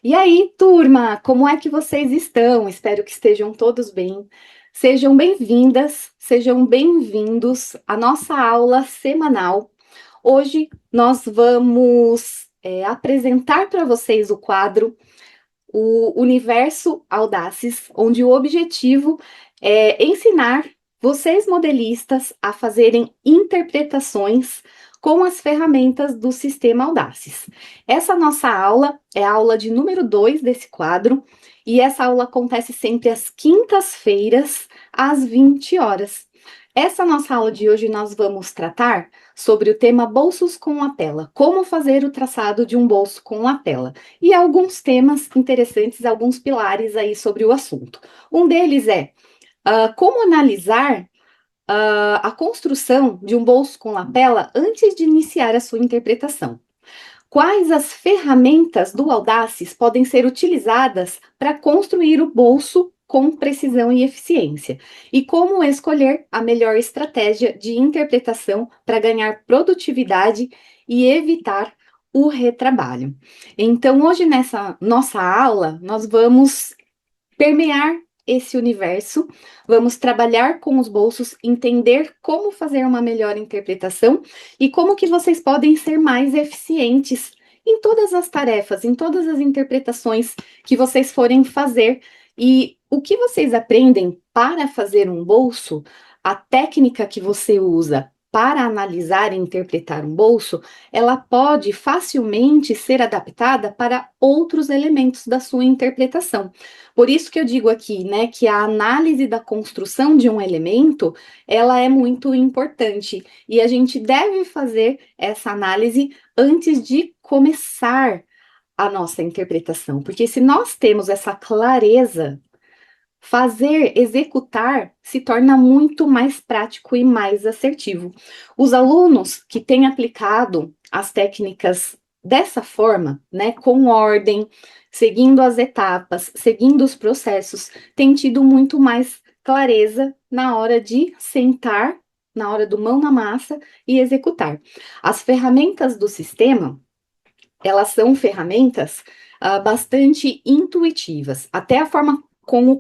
E aí, turma, como é que vocês estão? Espero que estejam todos bem. Sejam bem-vindas, sejam bem-vindos à nossa aula semanal. Hoje nós vamos apresentar para vocês o quadro O Universo Audaces, onde o objetivo é ensinar vocês modelistas a fazerem interpretações com as ferramentas do sistema Audaces. Essa nossa aula é a aula de número 2 desse quadro, e essa aula acontece sempre às quintas-feiras, às 20 horas. Essa nossa aula de hoje nós vamos tratar sobre o tema bolsos com lapela, como fazer o traçado de um bolso com lapela, e alguns temas interessantes, alguns pilares aí sobre o assunto. Um deles é como analisar a construção de um bolso com lapela antes de iniciar a sua interpretação. Quais as ferramentas do Audaces podem ser utilizadas para construir o bolso com precisão e eficiência? E como escolher a melhor estratégia de interpretação para ganhar produtividade e evitar o retrabalho? Então, hoje nessa nossa aula, nós vamos permear esse universo, vamos trabalhar com os bolsos, entender como fazer uma melhor interpretação e como que vocês podem ser mais eficientes em todas as tarefas, em todas as interpretações que vocês forem fazer. E o que vocês aprendem para fazer um bolso, a técnica que você usa para analisar e interpretar um bolso, ela pode facilmente ser adaptada para outros elementos da sua interpretação. Por isso que eu digo aqui, né, que a análise da construção de um elemento, ela é muito importante e a gente deve fazer essa análise antes de começar a nossa interpretação, porque se nós temos essa clareza, fazer, executar se torna muito mais prático e mais assertivo. Os alunos que têm aplicado as técnicas dessa forma, né, com ordem, seguindo as etapas, seguindo os processos, têm tido muito mais clareza na hora de sentar, na hora do mão na massa e executar. As ferramentas do sistema, elas são ferramentas bastante intuitivas. Até a forma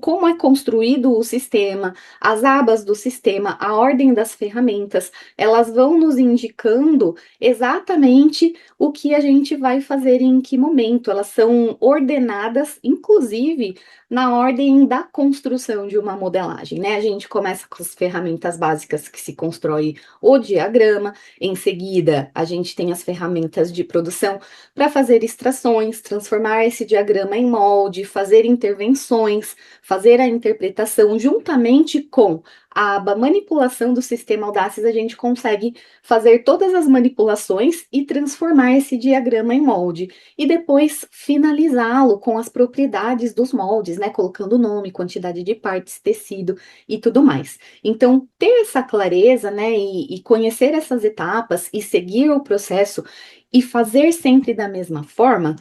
como é construído o sistema, as abas do sistema, a ordem das ferramentas, elas vão nos indicando exatamente o que a gente vai fazer e em que momento. Elas são ordenadas, inclusive, na ordem da construção de uma modelagem, né? A gente começa com as ferramentas básicas que se constrói o diagrama, em seguida, a gente tem as ferramentas de produção para fazer extrações, transformar esse diagrama em molde, fazer intervenções, fazer a interpretação juntamente com a aba manipulação do sistema Audaces, a gente consegue fazer todas as manipulações e transformar esse diagrama em molde e depois finalizá-lo com as propriedades dos moldes, né, colocando nome, quantidade de partes, tecido e tudo mais. Então, ter essa clareza, né, e conhecer essas etapas e seguir o processo e fazer sempre da mesma forma,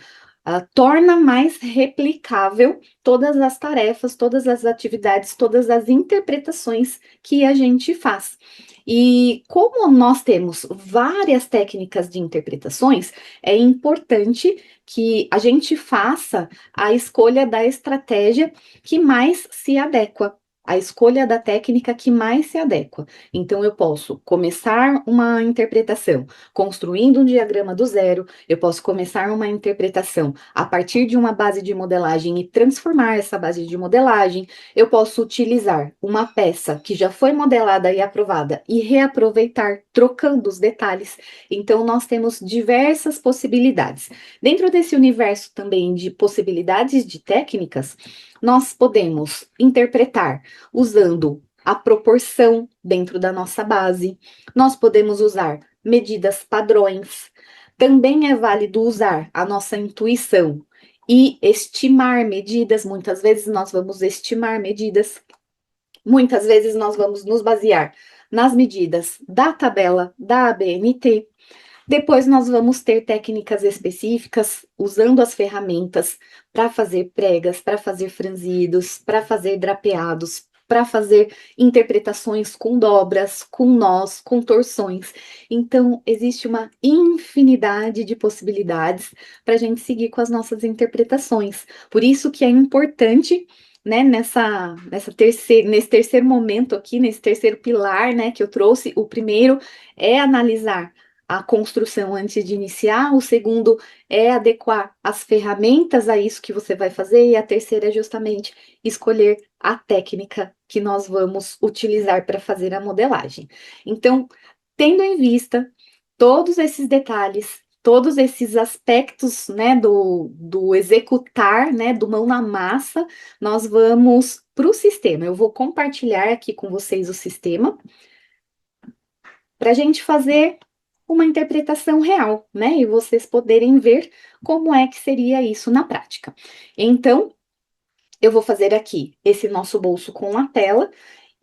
torna mais replicável todas as tarefas, todas as atividades, todas as interpretações que a gente faz. E como nós temos várias técnicas de interpretações, é importante que a gente faça a escolha da estratégia que mais se adequa. A escolha da técnica que mais se adequa. Então, eu posso começar uma interpretação construindo um diagrama do zero, eu posso começar uma interpretação a partir de uma base de modelagem e transformar essa base de modelagem, eu posso utilizar uma peça que já foi modelada e aprovada e reaproveitar, trocando os detalhes. Então, nós temos diversas possibilidades. Dentro desse universo também de possibilidades de técnicas, nós podemos interpretar usando a proporção dentro da nossa base, nós podemos usar medidas padrões. Também é válido usar a nossa intuição e estimar medidas. Muitas vezes nós vamos estimar medidas, muitas vezes nós vamos nos basear nas medidas da tabela da ABNT. Depois nós vamos ter técnicas específicas usando as ferramentas para fazer pregas, para fazer franzidos, para fazer drapeados, para fazer interpretações com dobras, com nós, com torções. Então, existe uma infinidade de possibilidades para a gente seguir com as nossas interpretações. Por isso que é importante, né, nesse terceiro momento aqui, nesse terceiro pilar, né, que eu trouxe, o primeiro é analisar a construção antes de iniciar, o segundo é adequar as ferramentas a isso que você vai fazer, e a terceira é justamente escolher a técnica que nós vamos utilizar para fazer a modelagem. Então, tendo em vista todos esses detalhes, todos esses aspectos, né, do executar, né, do mão na massa, nós vamos para o sistema. Eu vou compartilhar aqui com vocês o sistema para a gente fazer uma interpretação real, né? E vocês poderem ver como é que seria isso na prática. Então, eu vou fazer aqui esse nosso bolso com a tela.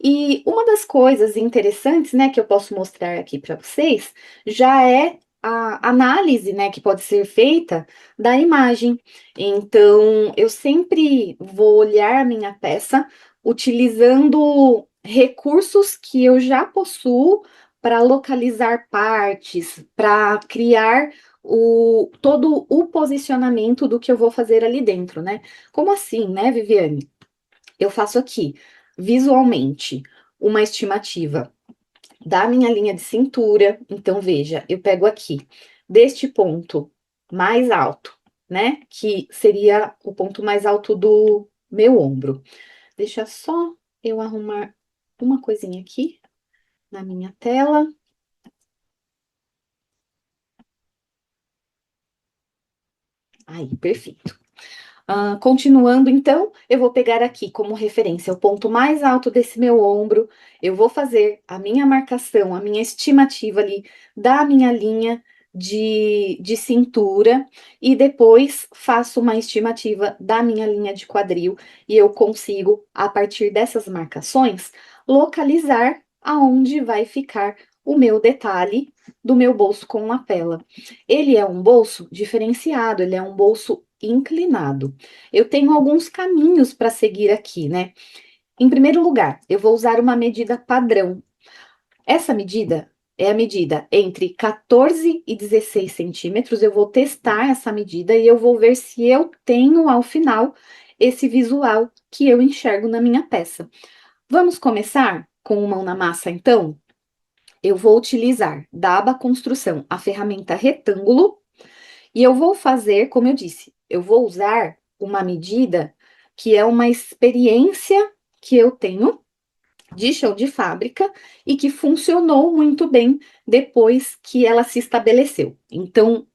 E uma das coisas interessantes, né, que eu posso mostrar aqui para vocês, já é a análise, né, que pode ser feita da imagem. Então, eu sempre vou olhar a minha peça utilizando recursos que eu já possuo para localizar partes, para criar todo o posicionamento do que eu vou fazer ali dentro, né? Como assim, né, Viviane? Eu faço aqui, visualmente, uma estimativa da minha linha de cintura. Então, veja, eu pego aqui, deste ponto mais alto, né? Que seria o ponto mais alto do meu ombro. Deixa só eu arrumar uma coisinha aqui na minha tela. Aí, perfeito. Continuando, então, eu vou pegar aqui como referência o ponto mais alto desse meu ombro, eu vou fazer a minha marcação, a minha estimativa ali da minha linha de cintura, e depois faço uma estimativa da minha linha de quadril, e eu consigo, a partir dessas marcações, localizar aonde vai ficar o meu detalhe do meu bolso com lapela. Ele é um bolso diferenciado, ele é um bolso inclinado. Eu tenho alguns caminhos para seguir aqui, né? Em primeiro lugar, eu vou usar uma medida padrão. Essa medida é a medida entre 14 e 16 centímetros. Eu vou testar essa medida e eu vou ver se eu tenho ao final esse visual que eu enxergo na minha peça. Vamos começar com mão na massa, então? Eu vou utilizar da aba construção a ferramenta retângulo. E eu vou fazer, como eu disse, eu vou usar uma medida que é uma experiência que eu tenho de chão de fábrica e que funcionou muito bem depois que ela se estabeleceu. Então,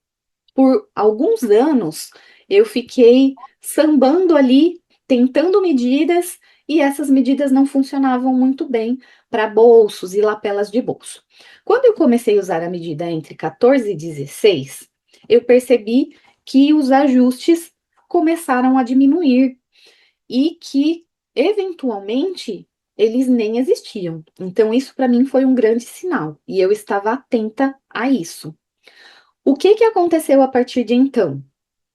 por alguns anos, eu fiquei sambando ali, tentando medidas, e essas medidas não funcionavam muito bem para bolsos e lapelas de bolso. Quando eu comecei a usar a medida entre 14 e 16, eu percebi que os ajustes começaram a diminuir e que, eventualmente, eles nem existiam. Então, isso para mim foi um grande sinal e eu estava atenta a isso. O que que aconteceu a partir de então?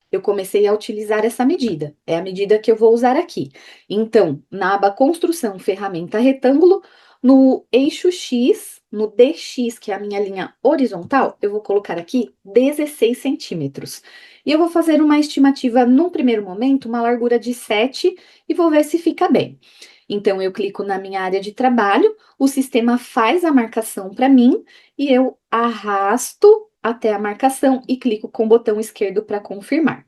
Eu comecei a utilizar essa medida, é a medida que eu vou usar aqui. Então, na aba construção, ferramenta retângulo, no eixo X, no DX, que é a minha linha horizontal, eu vou colocar aqui 16 centímetros. E eu vou fazer uma estimativa, num primeiro momento, uma largura de 7, e vou ver se fica bem. Então, eu clico na minha área de trabalho, o sistema faz a marcação para mim, e eu arrasto até a marcação e clico com o botão esquerdo para confirmar.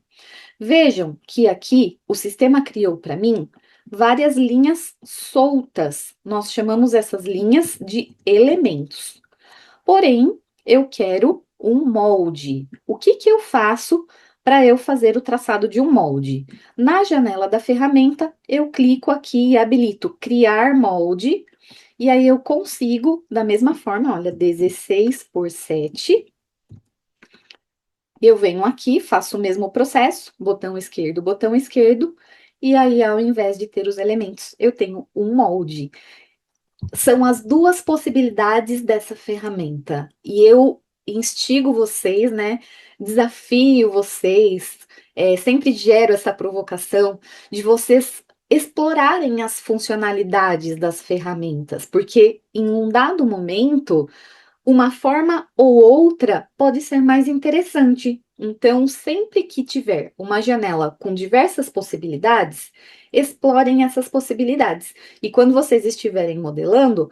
Vejam que aqui o sistema criou para mim várias linhas soltas. Nós chamamos essas linhas de elementos. Porém, eu quero um molde. O que que eu faço para eu fazer o traçado de um molde? Na janela da ferramenta, eu clico aqui e habilito criar molde. E aí eu consigo, da mesma forma, olha, 16 por 7. Eu venho aqui, faço o mesmo processo, botão esquerdo, e aí, ao invés de ter os elementos, eu tenho um molde. São as duas possibilidades dessa ferramenta. E eu instigo vocês, né? Desafio vocês, sempre gero essa provocação de vocês explorarem as funcionalidades das ferramentas, porque em um dado momento, uma forma ou outra pode ser mais interessante. Então, sempre que tiver uma janela com diversas possibilidades, explorem essas possibilidades. E quando vocês estiverem modelando,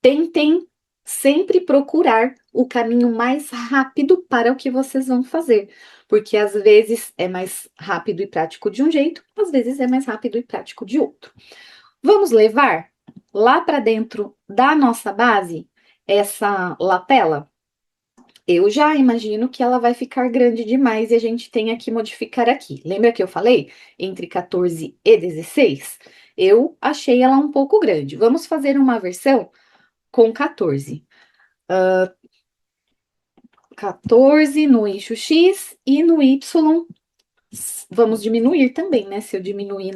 tentem sempre procurar o caminho mais rápido para o que vocês vão fazer, porque às vezes é mais rápido e prático de um jeito, às vezes é mais rápido e prático de outro. Vamos levar lá para dentro da nossa base essa lapela? Eu já imagino que ela vai ficar grande demais e a gente tem que modificar aqui. Lembra que eu falei entre 14 e 16? Eu achei ela um pouco grande. Vamos fazer uma versão com 14. 14 no eixo X e no Y. Vamos diminuir também, né? Se eu diminuir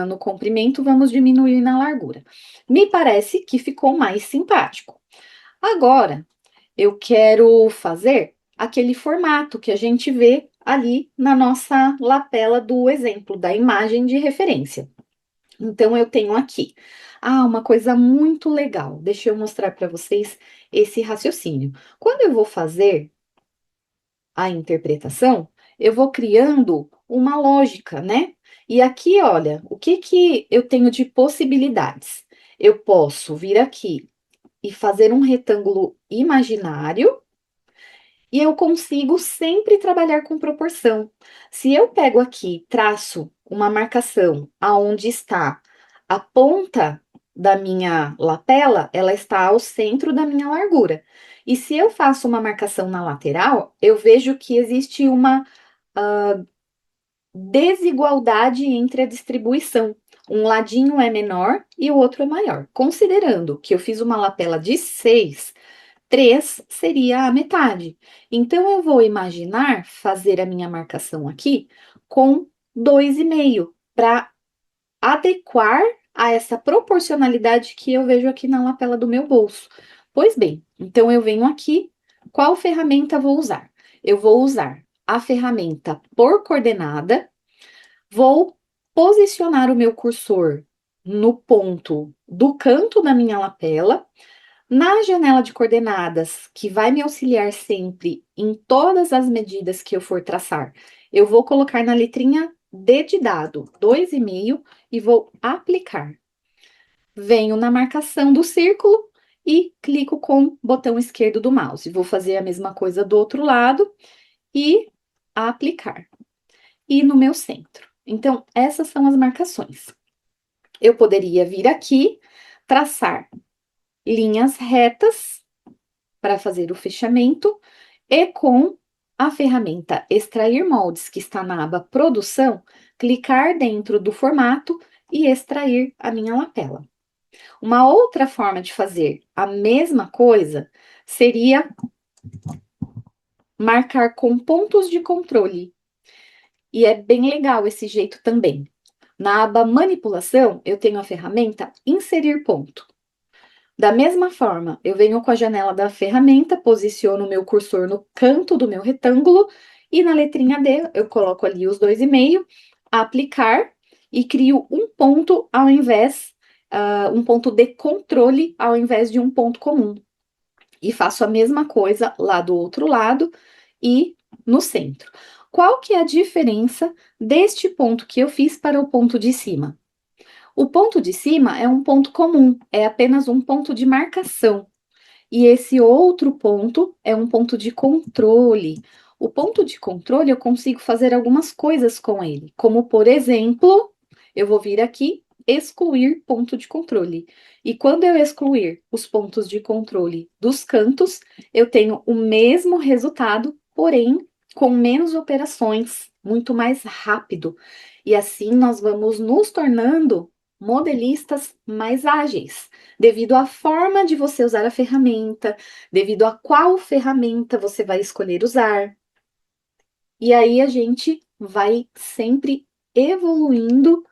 no comprimento, vamos diminuir na largura. Me parece que ficou mais simpático. Agora, eu quero fazer aquele formato que a gente vê ali na nossa lapela do exemplo, da imagem de referência. Então, eu tenho aqui. Uma coisa muito legal. Deixa eu mostrar para vocês esse raciocínio. Quando eu vou fazer a interpretação, eu vou criando uma lógica, né? E aqui, olha, o que que eu tenho de possibilidades? Eu posso vir aqui e fazer um retângulo imaginário e eu consigo sempre trabalhar com proporção. Se eu pego aqui, traço uma marcação aonde está a ponta da minha lapela, ela está ao centro da minha largura. E se eu faço uma marcação na lateral, eu vejo que existe uma desigualdade entre a distribuição. Um ladinho é menor e o outro é maior. Considerando que eu fiz uma lapela de 6, 3 seria a metade. Então, eu vou imaginar fazer a minha marcação aqui com 2,5 para adequar a essa proporcionalidade que eu vejo aqui na lapela do meu bolso. Pois bem, então eu venho aqui, qual ferramenta vou usar? Eu vou usar a ferramenta por coordenada, vou posicionar o meu cursor no ponto do canto da minha lapela. Na janela de coordenadas, que vai me auxiliar sempre em todas as medidas que eu for traçar, eu vou colocar na letrinha D de dado, 2,5, e vou aplicar. Venho na marcação do círculo e clico com o botão esquerdo do mouse. Vou fazer a mesma coisa do outro lado e aplicar. E no meu centro. Então, essas são as marcações. Eu poderia vir aqui, traçar linhas retas para fazer o fechamento e com a ferramenta extrair moldes, que está na aba produção, clicar dentro do formato e extrair a minha lapela. Uma outra forma de fazer a mesma coisa seria marcar com pontos de controle. E é bem legal esse jeito também. Na aba manipulação, eu tenho a ferramenta inserir ponto. Da mesma forma, eu venho com a janela da ferramenta, posiciono o meu cursor no canto do meu retângulo e na letrinha D eu coloco ali os 2,5, aplicar e crio um ponto ao invés, um ponto de controle ao invés de um ponto comum. E faço a mesma coisa lá do outro lado e no centro. Qual que é a diferença deste ponto que eu fiz para o ponto de cima? O ponto de cima é um ponto comum, é apenas um ponto de marcação. E esse outro ponto é um ponto de controle. O ponto de controle eu consigo fazer algumas coisas com ele, como por exemplo, eu vou vir aqui excluir ponto de controle. E quando eu excluir os pontos de controle dos cantos, eu tenho o mesmo resultado, porém com menos operações, muito mais rápido. E assim nós vamos nos tornando modelistas mais ágeis, devido à forma de você usar a ferramenta, devido a qual ferramenta você vai escolher usar. E aí a gente vai sempre evoluindo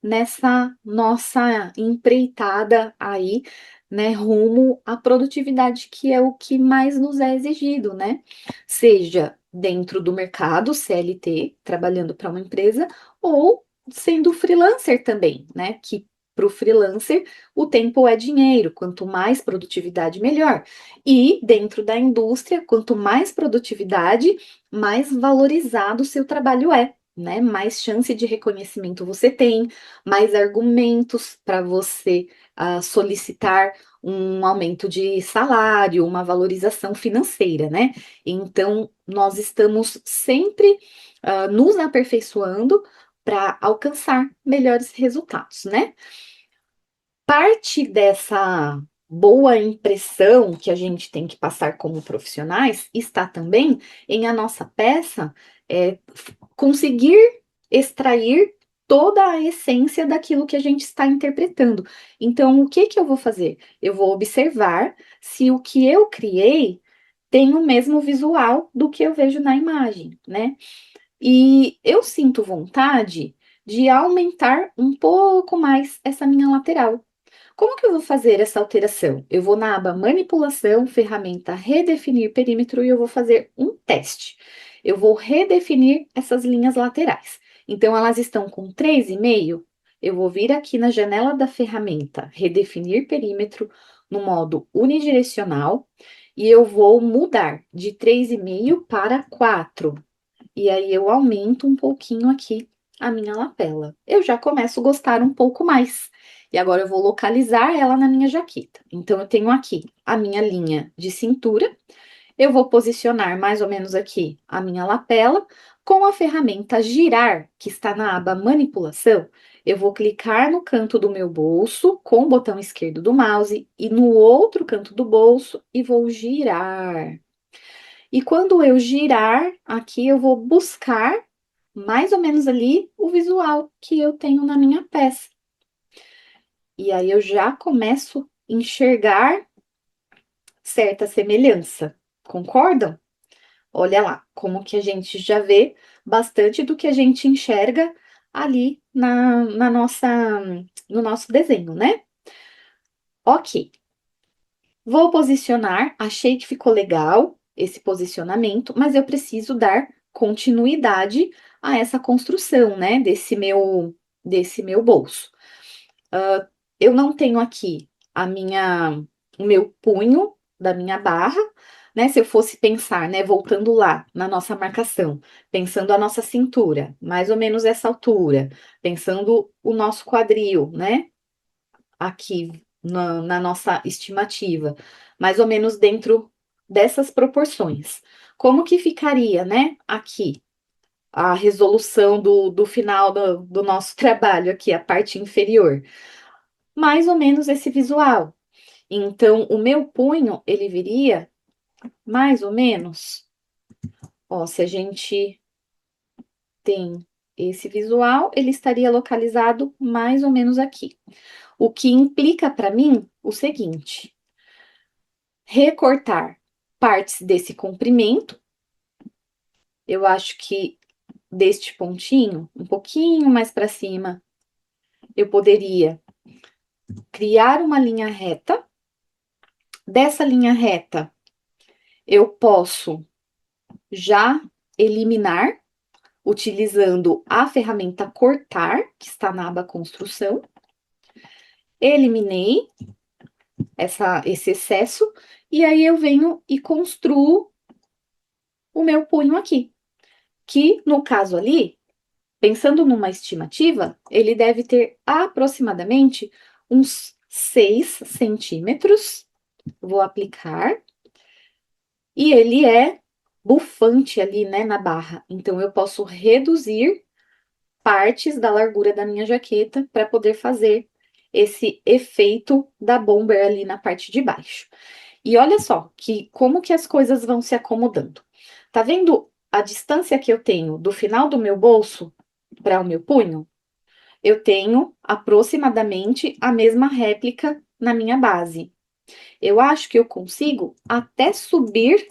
nessa nossa empreitada aí, né, rumo à produtividade, que é o que mais nos é exigido, né? Seja dentro do mercado CLT, trabalhando para uma empresa, ou sendo freelancer também, né? Que para o freelancer o tempo é dinheiro, quanto mais produtividade, melhor. E dentro da indústria, quanto mais produtividade, mais valorizado o seu trabalho é. Né, mais chance de reconhecimento você tem, mais argumentos para você solicitar um aumento de salário, uma valorização financeira, né? Então, nós estamos sempre nos aperfeiçoando para alcançar melhores resultados, né? Parte dessa boa impressão que a gente tem que passar como profissionais está também em a nossa peça conseguir extrair toda a essência daquilo que a gente está interpretando. Então, o que que eu vou fazer? Eu vou observar se o que eu criei tem o mesmo visual do que eu vejo na imagem, né? E eu sinto vontade de aumentar um pouco mais essa minha lateral. Como que eu vou fazer essa alteração? Eu vou na aba manipulação, ferramenta redefinir perímetro e eu vou fazer um teste. Eu vou redefinir essas linhas laterais. Então, elas estão com 3,5. Eu vou vir aqui na janela da ferramenta redefinir perímetro no modo unidirecional e eu vou mudar de 3,5 para 4. E aí eu aumento um pouquinho aqui a minha lapela. Eu já começo a gostar um pouco mais. E agora eu vou localizar ela na minha jaqueta. Então, eu tenho aqui a minha linha de cintura. Eu vou posicionar mais ou menos aqui a minha lapela. Com a ferramenta girar, que está na aba manipulação, eu vou clicar no canto do meu bolso com o botão esquerdo do mouse e no outro canto do bolso e vou girar. E quando eu girar aqui, eu vou buscar mais ou menos ali o visual que eu tenho na minha peça. E aí eu já começo a enxergar certa semelhança. Concordam? Olha lá, como que a gente já vê bastante do que a gente enxerga ali no nosso desenho, né? Ok. Vou posicionar, achei que ficou legal esse posicionamento, mas eu preciso dar continuidade a essa construção, né, desse meu bolso. Eu não tenho aqui o meu punho da minha barra, né? Se eu fosse pensar, né, voltando lá na nossa marcação, pensando a nossa cintura, mais ou menos essa altura, pensando o nosso quadril, né? Aqui na nossa estimativa, mais ou menos dentro dessas proporções. Como que ficaria, né? Aqui, a resolução do final do nosso trabalho, aqui, a parte inferior. Mais ou menos esse visual. Então, o meu punho, ele viria mais ou menos. Ó, se a gente tem esse visual, ele estaria localizado mais ou menos aqui. O que implica para mim o seguinte: recortar partes desse comprimento. Eu acho que deste pontinho, um pouquinho mais para cima, eu poderia criar uma linha reta. Dessa linha reta, eu posso já eliminar utilizando a ferramenta cortar, que está na aba construção. Eliminei esse excesso e aí eu venho e construo o meu punho aqui, que no caso ali, pensando numa estimativa, ele deve ter aproximadamente uns 6 centímetros. Vou aplicar. E ele é bufante ali, né, na barra. Então, eu posso reduzir partes da largura da minha jaqueta para poder fazer esse efeito da bomber ali na parte de baixo. E olha só como que as coisas vão se acomodando. Tá vendo a distância que eu tenho do final do meu bolso para o meu punho? Eu tenho aproximadamente a mesma réplica na minha base. Eu acho que eu consigo até subir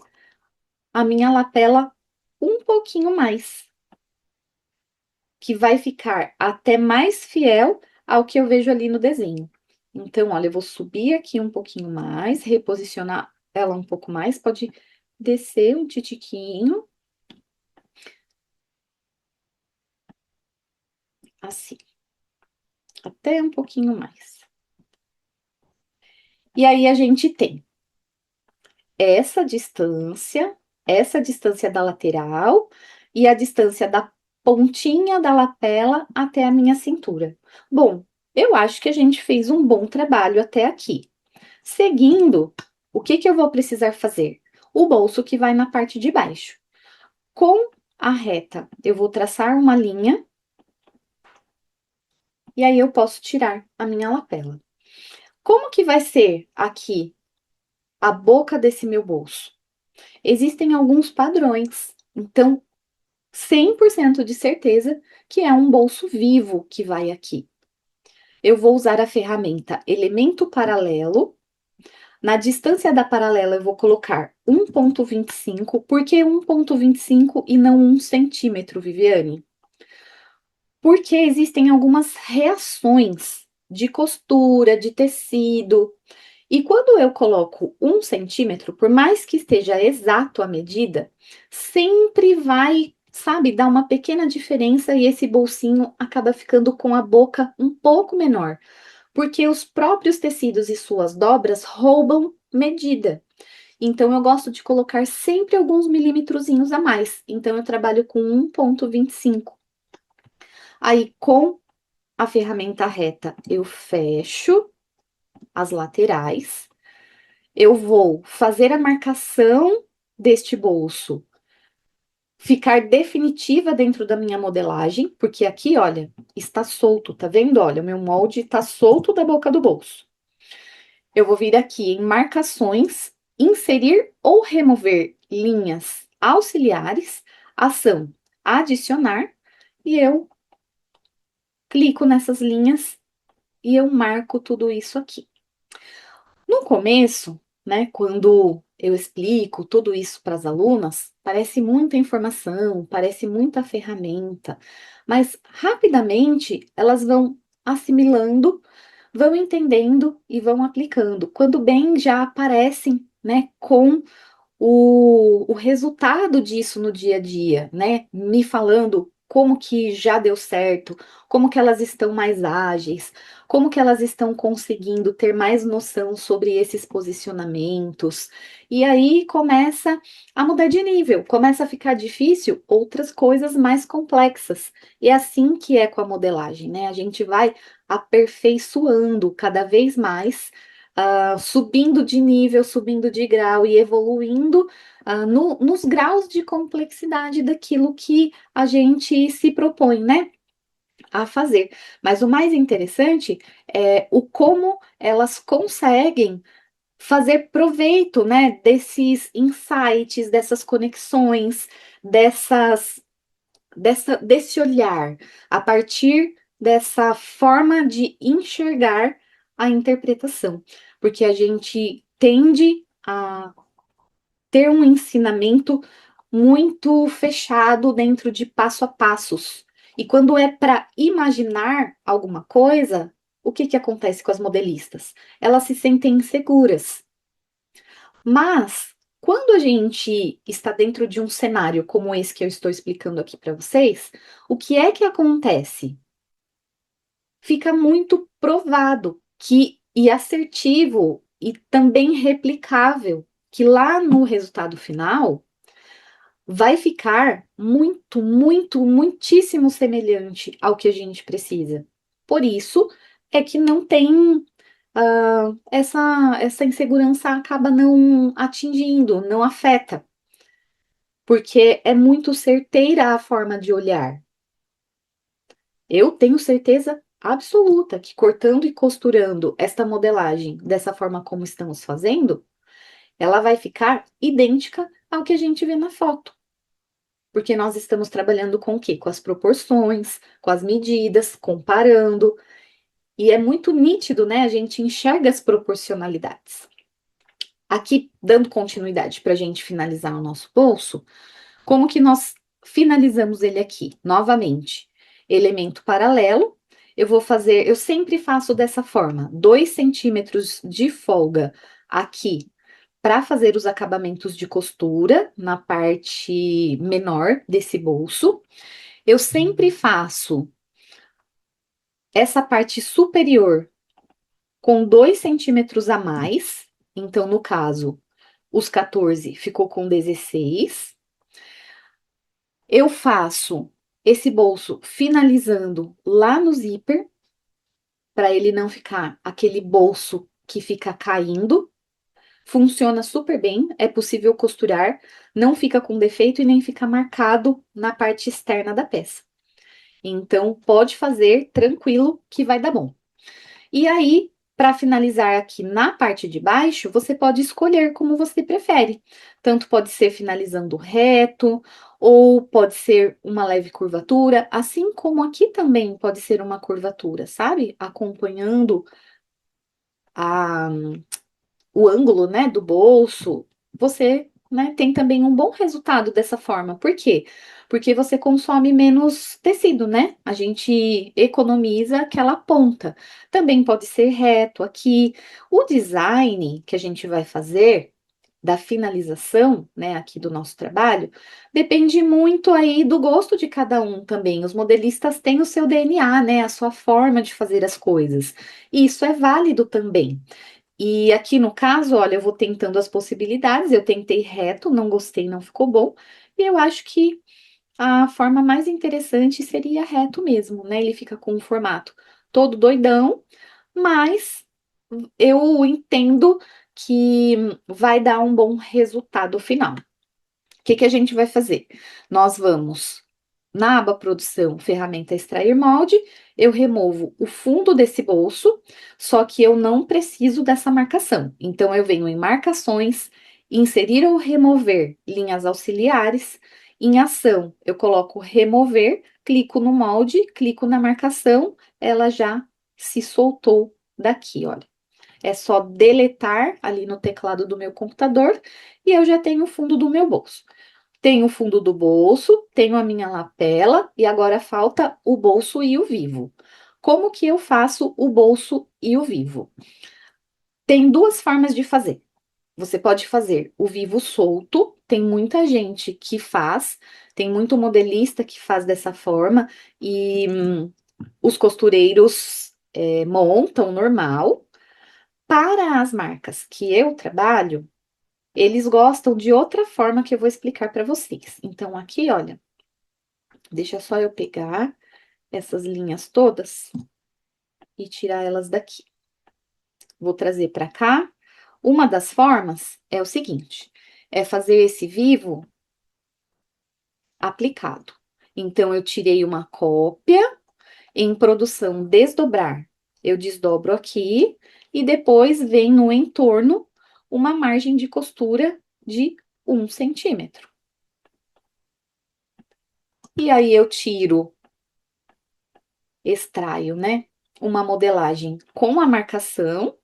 a minha lapela um pouquinho mais, que vai ficar até mais fiel ao que eu vejo ali no desenho. Então, olha, eu vou subir aqui um pouquinho mais, reposicionar ela um pouco mais, pode descer um titiquinho. assim, até um pouquinho mais. E aí a gente tem essa distância da lateral e a distância da pontinha da lapela até a minha cintura. Bom, eu acho que a gente fez um bom trabalho até aqui. Seguindo, o que que eu vou precisar fazer? O bolso que vai na parte de baixo. Com a reta, eu vou traçar uma linha e aí eu posso tirar a minha lapela. Como que vai ser aqui a boca desse meu bolso? Existem alguns padrões. Então, 100% de certeza que é um bolso vivo que vai aqui. Eu vou usar a ferramenta elemento paralelo. Na distância da paralela, eu vou colocar 1,25. Por que 1,25 e não 1 centímetro, Viviane? Porque existem algumas reações de costura, de tecido. E quando eu coloco 1 centímetro, por mais que esteja exato a medida, sempre vai, sabe, dar uma pequena diferença e esse bolsinho acaba ficando com a boca um pouco menor, porque os próprios tecidos e suas dobras roubam medida. Então, eu gosto de colocar sempre alguns milímetrozinhos a mais. Então, eu trabalho com 1,25. Aí, com a ferramenta reta, eu fecho as laterais. Eu vou fazer a marcação deste bolso ficar definitiva dentro da minha modelagem, porque aqui, olha, está solto, tá vendo? Olha, o meu molde está solto da boca do bolso. Eu vou vir aqui em marcações, inserir ou remover linhas auxiliares, ação adicionar, e eu clico nessas linhas e eu marco tudo isso aqui. No começo, né, quando eu explico tudo isso para as alunas, parece muita informação, parece muita ferramenta, mas rapidamente elas vão assimilando, vão entendendo e vão aplicando, quando bem já aparecem, né, com o resultado disso no dia a dia, né? Me falando como que já deu certo, como que elas estão mais ágeis, como que elas estão conseguindo ter mais noção sobre esses posicionamentos. E aí começa a mudar de nível, começa a ficar difícil outras coisas mais complexas. E é assim que é com a modelagem, né? A gente vai aperfeiçoando cada vez mais subindo de nível, subindo de grau e evoluindo nos graus de complexidade daquilo que a gente se propõe, né? A fazer. Mas o mais interessante é o como elas conseguem fazer proveito, né, desses insights, dessas conexões, desse olhar, a partir dessa forma de enxergar a interpretação, porque a gente tende a ter um ensinamento muito fechado dentro de passo a passos. E quando é para imaginar alguma coisa, o que que acontece com as modelistas? Elas se sentem inseguras. Mas quando a gente está dentro de um cenário como esse que eu estou explicando aqui para vocês, o que é que acontece? Fica muito provado que e assertivo e também replicável que lá no resultado final vai ficar muito, muito, muitíssimo semelhante ao que a gente precisa. Por isso é que não tem essa insegurança acaba não atingindo, não afeta, porque é muito certeira a forma de olhar. Eu tenho certeza absoluta que cortando e costurando esta modelagem dessa forma como estamos fazendo, ela vai ficar idêntica ao que a gente vê na foto. Porque nós estamos trabalhando com o quê? Com as proporções, com as medidas, comparando. E é muito nítido, né? A gente enxerga as proporcionalidades. Aqui, dando continuidade para a gente finalizar o nosso bolso, como que nós finalizamos ele aqui? Novamente, elemento paralelo, eu sempre faço dessa forma, 2 centímetros de folga aqui para fazer os acabamentos de costura na parte menor desse bolso. Eu sempre faço essa parte superior com 2 centímetros a mais. Então, no caso, os 14 ficou com 16. Eu faço esse bolso finalizando lá no zíper, para ele não ficar aquele bolso que fica caindo. Funciona super bem, é possível costurar, não fica com defeito e nem fica marcado na parte externa da peça. Então, pode fazer tranquilo que vai dar bom. E aí, para finalizar aqui na parte de baixo, você pode escolher como você prefere. Tanto pode ser finalizando reto, ou pode ser uma leve curvatura, assim como aqui também pode ser uma curvatura, sabe? Acompanhando a o ângulo, né, do bolso, você, né, tem também um bom resultado dessa forma. Por quê? Porque você consome menos tecido, né? A gente economiza aquela ponta. Também pode ser reto aqui. O design que a gente vai fazer da finalização, né, aqui do nosso trabalho, depende muito aí do gosto de cada um também. Os modelistas têm o seu DNA, né, a sua forma de fazer as coisas. E isso é válido também. E aqui no caso, olha, eu vou tentando as possibilidades. Eu tentei reto, não gostei, não ficou bom. E eu acho que a forma mais interessante seria reto mesmo, né? Ele fica com um formato todo doidão, mas eu entendo que vai dar um bom resultado final. O que que a gente vai fazer? Nós vamos na aba produção, ferramenta extrair molde, eu removo o fundo desse bolso, só que eu não preciso dessa marcação. Então, eu venho em marcações, inserir ou remover linhas auxiliares. Em ação, eu coloco remover, clico no molde, clico na marcação, ela já se soltou daqui, olha. É só deletar ali no teclado do meu computador e eu já tenho o fundo do meu bolso. Tenho o fundo do bolso, tenho a minha lapela e agora falta o bolso e o vivo. Como que eu faço o bolso e o vivo? Tem duas formas de fazer. Você pode fazer o vivo solto, tem muita gente que faz, tem muito modelista que faz dessa forma e os costureiros montam normal. Para as marcas que eu trabalho, eles gostam de outra forma que eu vou explicar para vocês. Então, aqui, olha, deixa só eu pegar essas linhas todas e tirar elas daqui. Vou trazer para cá. Uma das formas é o seguinte: é fazer esse vivo aplicado. Então, eu tirei uma cópia, em produção desdobrar, eu desdobro aqui e depois vem no entorno uma margem de costura de 1 centímetro. E aí eu tiro, extraio, né, uma modelagem com a marcação.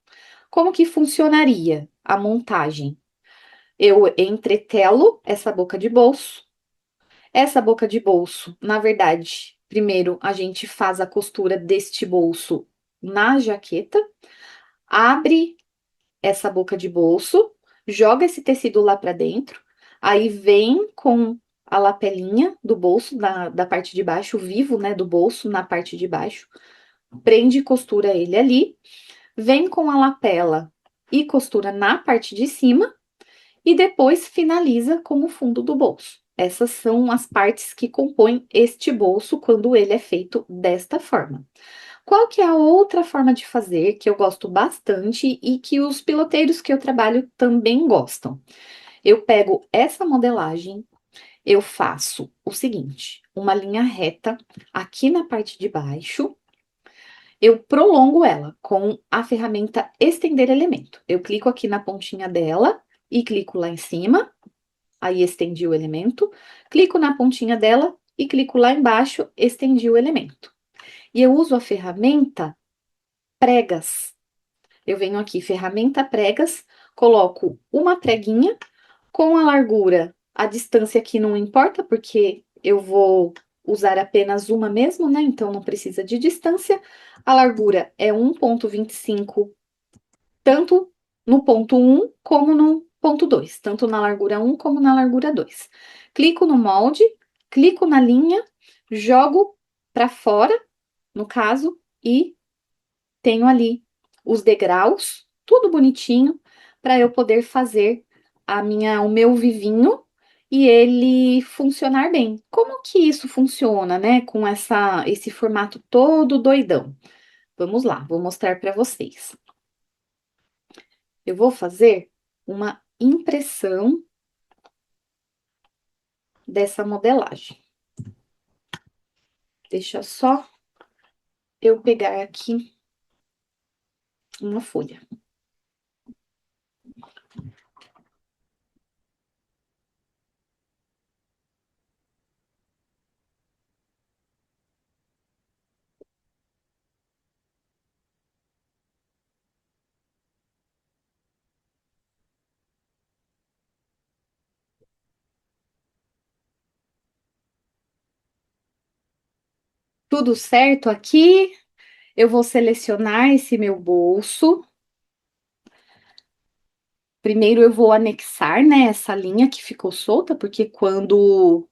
Como que funcionaria a montagem? Eu entretelo essa boca de bolso. Essa boca de bolso, na verdade, primeiro a gente faz a costura deste bolso na jaqueta, abre essa boca de bolso, joga esse tecido lá para dentro, aí vem com a lapelinha do bolso, da parte de baixo, o vivo, né, do bolso na parte de baixo, prende e costura ele ali, vem com a lapela e costura na parte de cima, e depois finaliza com o fundo do bolso. Essas são as partes que compõem este bolso quando ele é feito desta forma. Qual que é a outra forma de fazer que eu gosto bastante e que os piloteiros que eu trabalho também gostam? Eu pego essa modelagem, eu faço o seguinte, uma linha reta aqui na parte de baixo, eu prolongo ela com a ferramenta estender elemento. Eu clico aqui na pontinha dela e clico lá em cima, aí estendi o elemento, clico na pontinha dela e clico lá embaixo, estendi o elemento. E eu uso a ferramenta pregas. Eu venho aqui, ferramenta pregas, coloco uma preguinha com a largura, a distância aqui não importa, porque eu vou usar apenas uma mesmo, né? Então, não precisa de distância. A largura é 1,25, tanto no ponto 1 como no ponto 2, tanto na largura 1 como na largura 2. Clico no molde, clico na linha, jogo para fora, no caso, e tenho ali os degraus, tudo bonitinho, para eu poder fazer o meu vivinho e ele funcionar bem. Como que isso funciona, né? Com esse formato todo doidão. Vamos lá, vou mostrar para vocês. Eu vou fazer uma impressão dessa modelagem. Deixa só eu pegar aqui uma folha. Tudo certo aqui? Eu vou selecionar esse meu bolso. Primeiro eu vou anexar, né, essa linha que ficou solta, porque quando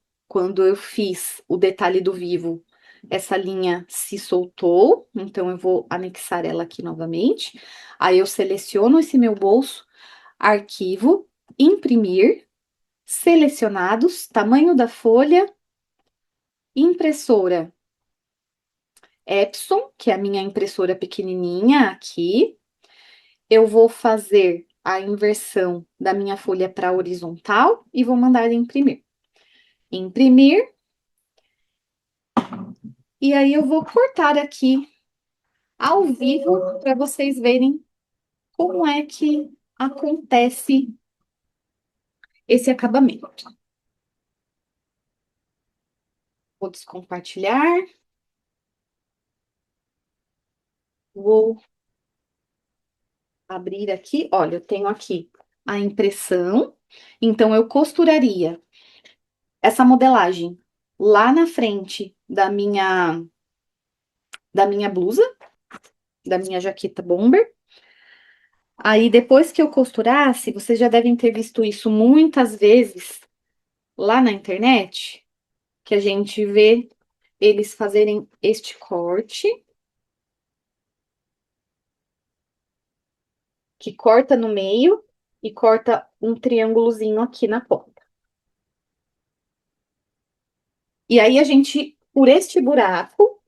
eu fiz o detalhe do vivo, essa linha se soltou, então eu vou anexar ela aqui novamente. Aí eu seleciono esse meu bolso, arquivo, imprimir, selecionados, tamanho da folha, impressora Epson, que é a minha impressora pequenininha aqui. Eu vou fazer a inversão da minha folha para horizontal e vou mandar imprimir. Imprimir, e aí eu vou cortar aqui ao vivo para vocês verem como é que acontece esse acabamento. Vou descompartilhar, vou abrir aqui. Olha, eu tenho aqui a impressão, então eu costuraria essa modelagem lá na frente da minha blusa, da minha jaqueta bomber. Aí, depois que eu costurasse, vocês já devem ter visto isso muitas vezes lá na internet, que a gente vê eles fazerem este corte, que corta no meio e corta um triângulozinho aqui na ponta. E aí, a gente, por este buraco,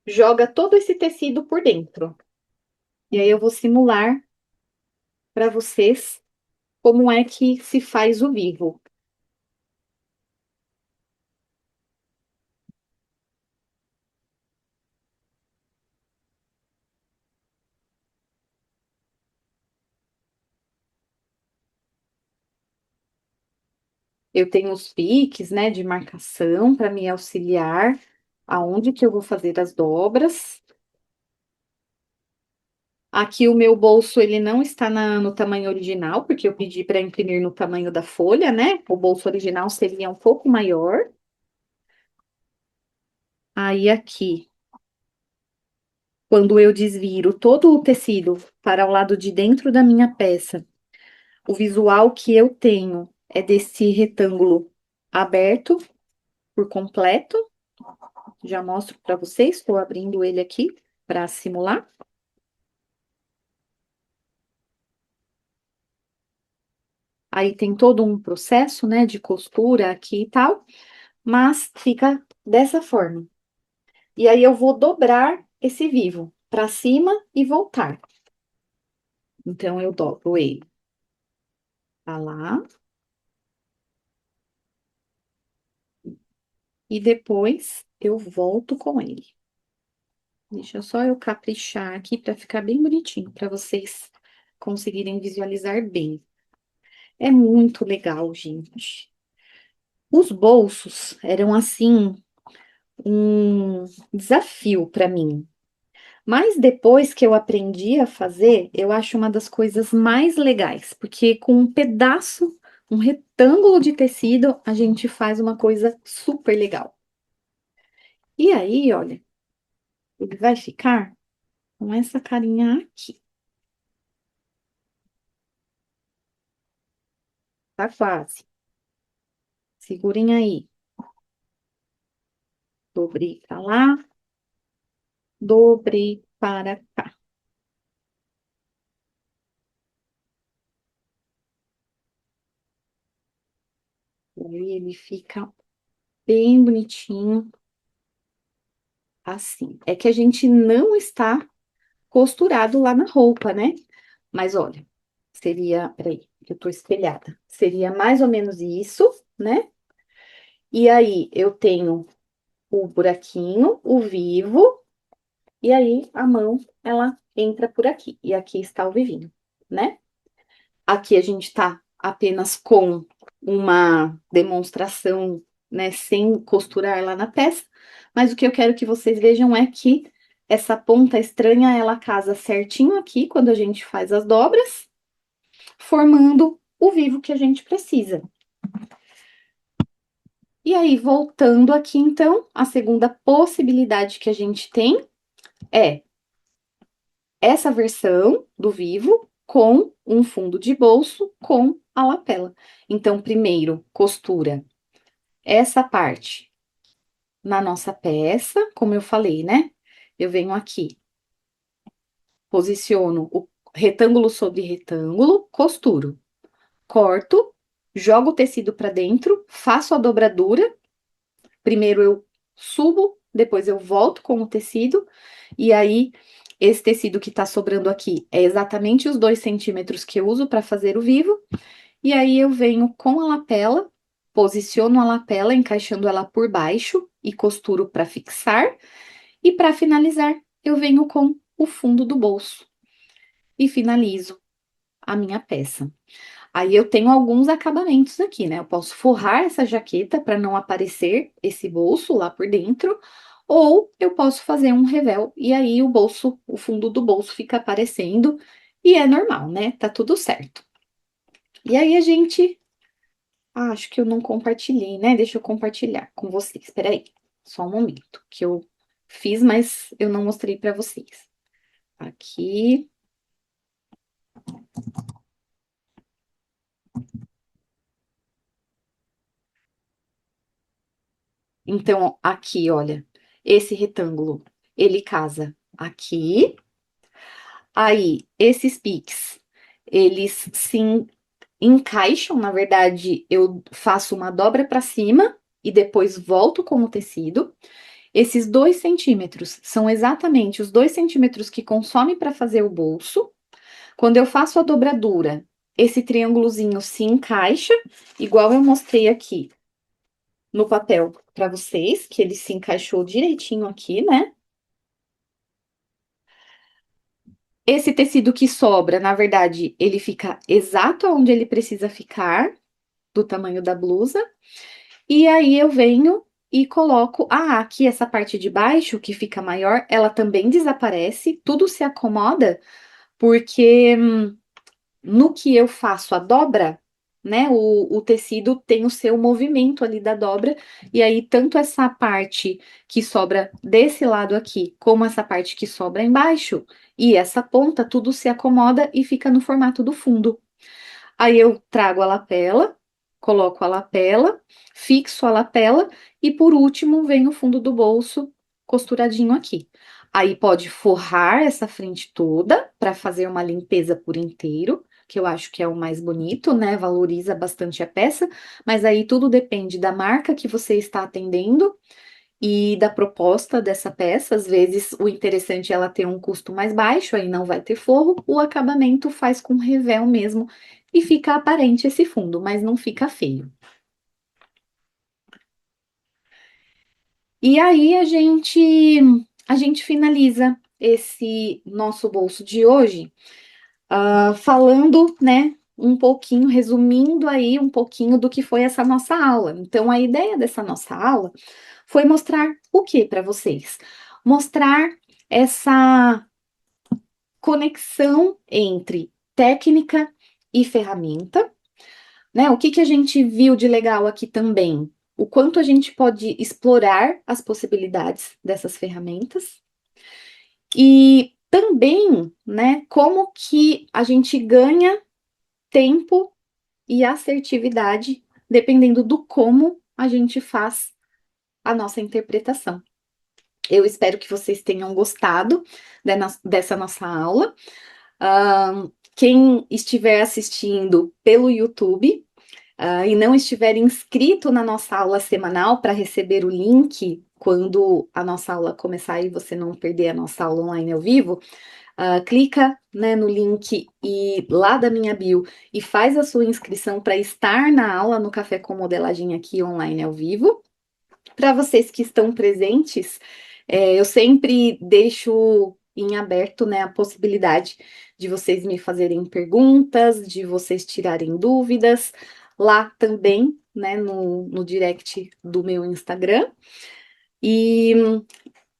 joga todo esse tecido por dentro. E aí, eu vou simular para vocês como é que se faz o vivo. Eu tenho os piques, né, de marcação para me auxiliar aonde que eu vou fazer as dobras. Aqui o meu bolso, ele não está no tamanho original, porque eu pedi para imprimir no tamanho da folha, né? O bolso original seria um pouco maior. Aí aqui, quando eu desviro todo o tecido para o lado de dentro da minha peça, o visual que eu tenho é desse retângulo aberto por completo. Já mostro para vocês, estou abrindo ele aqui para simular. Aí tem todo um processo, né, de costura aqui e tal, mas fica dessa forma. E aí eu vou dobrar esse vivo para cima e voltar. Então eu dobro ele pra lá e depois eu volto com ele. Deixa só eu caprichar aqui para ficar bem bonitinho, para vocês conseguirem visualizar bem. É muito legal, gente. Os bolsos eram assim um desafio para mim. Mas depois que eu aprendi a fazer, eu acho uma das coisas mais legais, porque com um pedaço, um retângulo de tecido, a gente faz uma coisa super legal. E aí, olha, ele vai ficar com essa carinha aqui. Tá quase. Segurem aí. Dobrei pra lá, dobrei para cá. E aí ele fica bem bonitinho, assim. É que a gente não está costurado lá na roupa, né? Mas olha, seria, peraí, que eu tô espelhada. Seria mais ou menos isso, né? E aí eu tenho o buraquinho, o vivo, e aí a mão, ela entra por aqui. E aqui está o vivinho, né? Aqui a gente tá apenas com uma demonstração, né, sem costurar lá na peça, mas o que eu quero que vocês vejam é que essa ponta estranha, ela casa certinho aqui quando a gente faz as dobras, formando o vivo que a gente precisa. E aí, voltando aqui, então, a segunda possibilidade que a gente tem é essa versão do vivo com um fundo de bolso com a lapela. Então, primeiro, costura essa parte na nossa peça, como eu falei, né? Eu venho aqui, posiciono o retângulo sobre retângulo, costuro, corto, jogo o tecido para dentro, faço a dobradura. Primeiro eu subo, depois eu volto com o tecido, e aí esse tecido que tá sobrando aqui é exatamente os 2 centímetros que eu uso para fazer o vivo, e aí eu venho com a lapela, posiciono a lapela, encaixando ela por baixo e costuro para fixar, e para finalizar, eu venho com o fundo do bolso e finalizo a minha peça. Aí eu tenho alguns acabamentos aqui, né? Eu posso forrar essa jaqueta para não aparecer esse bolso lá por dentro, ou eu posso fazer um revel e aí o bolso, o fundo do bolso fica aparecendo e é normal, né? Tá tudo certo. E aí a gente, acho que eu não compartilhei, né? Deixa eu compartilhar com vocês. Espera aí, só um momento, que eu fiz, mas eu não mostrei para vocês. Aqui. Então, aqui, olha, esse retângulo, ele casa aqui. Aí, esses piques, eles se encaixam, na verdade, eu faço uma dobra para cima e depois volto com o tecido. Esses 2 centímetros são exatamente os 2 centímetros que consome para fazer o bolso. Quando eu faço a dobradura, esse triângulozinho se encaixa, igual eu mostrei aqui no papel para vocês, que ele se encaixou direitinho aqui, né? Esse tecido que sobra, na verdade, ele fica exato onde ele precisa ficar, do tamanho da blusa. E aí eu venho e coloco. Ah, aqui essa parte de baixo, que fica maior, ela também desaparece, tudo se acomoda, porque no que eu faço a dobra, né? O tecido tem o seu movimento ali da dobra, e aí tanto essa parte que sobra desse lado aqui, como essa parte que sobra embaixo, e essa ponta, tudo se acomoda e fica no formato do fundo. Aí eu trago a lapela, coloco a lapela, fixo a lapela, e por último vem o fundo do bolso costuradinho aqui. Aí pode forrar essa frente toda para fazer uma limpeza por inteiro, que eu acho que é o mais bonito, né? Valoriza bastante a peça, mas aí tudo depende da marca que você está atendendo e da proposta dessa peça. Às vezes o interessante é ela ter um custo mais baixo, aí não vai ter forro, o acabamento faz com revel mesmo e fica aparente esse fundo, mas não fica feio. E aí a gente finaliza esse nosso bolso de hoje, falando, né, um pouquinho, resumindo aí um pouquinho do que foi essa nossa aula. Então, a ideia dessa nossa aula foi mostrar o que para vocês? Mostrar essa conexão entre técnica e ferramenta, né? O que que a gente viu de legal aqui também? O quanto a gente pode explorar as possibilidades dessas ferramentas e também, né, como que a gente ganha tempo e assertividade dependendo do como a gente faz a nossa interpretação. Eu espero que vocês tenham gostado dessa nossa aula. Quem estiver assistindo pelo YouTube, e não estiver inscrito na nossa aula semanal para receber o link quando a nossa aula começar e você não perder a nossa aula online ao vivo, clica, né, no link e lá da minha bio e faz a sua inscrição para estar na aula no Café com Modelagem aqui online ao vivo. Para vocês que estão presentes, eu sempre deixo em aberto, né, a possibilidade de vocês me fazerem perguntas, de vocês tirarem dúvidas, lá também, né, no direct do meu Instagram. E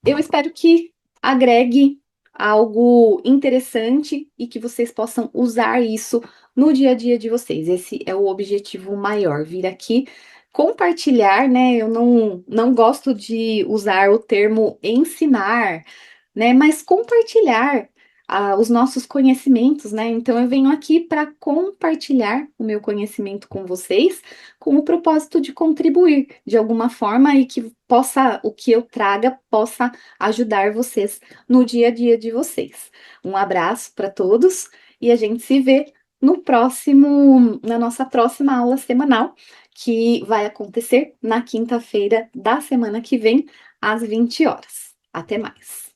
eu espero que agregue algo interessante e que vocês possam usar isso no dia a dia de vocês. Esse é o objetivo maior, vir aqui compartilhar, né? Eu não gosto de usar o termo ensinar, né? Mas compartilhar os nossos conhecimentos, né? Então eu venho aqui para compartilhar o meu conhecimento com vocês, com o propósito de contribuir de alguma forma e que possa, o que eu traga, possa ajudar vocês no dia a dia de vocês. Um abraço para todos e a gente se vê na nossa próxima aula semanal, que vai acontecer na quinta-feira da semana que vem, às 20 horas. Até mais.